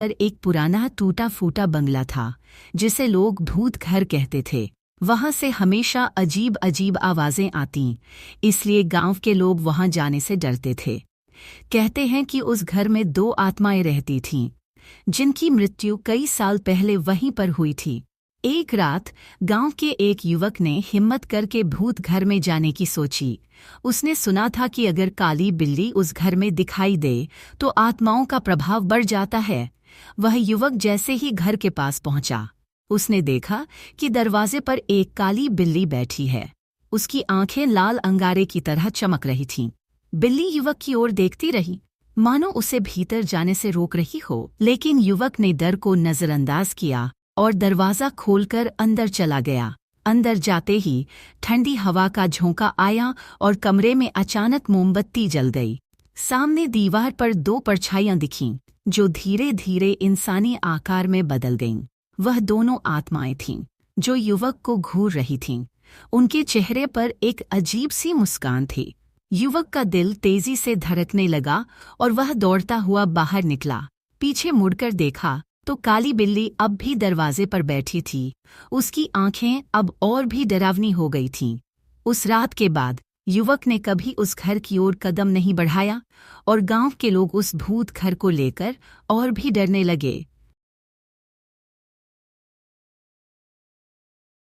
पर एक पुराना टूटा फूटा बंगला था जिसे लोग भूत घर कहते थे। वहां से हमेशा अजीब अजीब आवाजें आती, इसलिए गांव के लोग वहां जाने से डरते थे। कहते हैं कि उस घर में 2 आत्माएं रहती थीं, जिनकी मृत्यु कई साल पहले वहीं पर हुई थी। एक रात गांव के एक युवक ने हिम्मत करके भूत घर में जाने की सोची। उसने सुना था कि अगर काली बिल्ली उस घर में दिखाई दे तो आत्माओं का प्रभाव बढ़ जाता है। वह युवक जैसे ही घर के पास पहुंचा, उसने देखा कि दरवाजे पर एक काली बिल्ली बैठी है। उसकी आंखें लाल अंगारे की तरह चमक रही थीं। बिल्ली युवक की ओर देखती रही, मानो उसे भीतर जाने से रोक रही हो, लेकिन युवक ने डर को नजरअंदाज किया और दरवाज़ा खोलकर अंदर चला गया। अंदर जाते ही ठंडी हवा का झोंका आया और कमरे में अचानक मोमबत्ती जल गई। सामने दीवार पर 2 परछाइयां दिखीं, जो धीरे धीरे इंसानी आकार में बदल गईं। वह दोनों आत्माएं थीं, जो युवक को घूर रही थीं। उनके चेहरे पर एक अजीब सी मुस्कान थी। युवक का दिल तेजी से धड़कने लगा और वह दौड़ता हुआ बाहर निकला। पीछे मुड़कर देखा तो काली बिल्ली अब भी दरवाजे पर बैठी थी। उसकी आंखें अब और भी डरावनी हो गई थीं। उस रात के बाद युवक ने कभी उस घर की ओर कदम नहीं बढ़ाया और गांव के लोग उस भूत घर को लेकर और भी डरने लगे।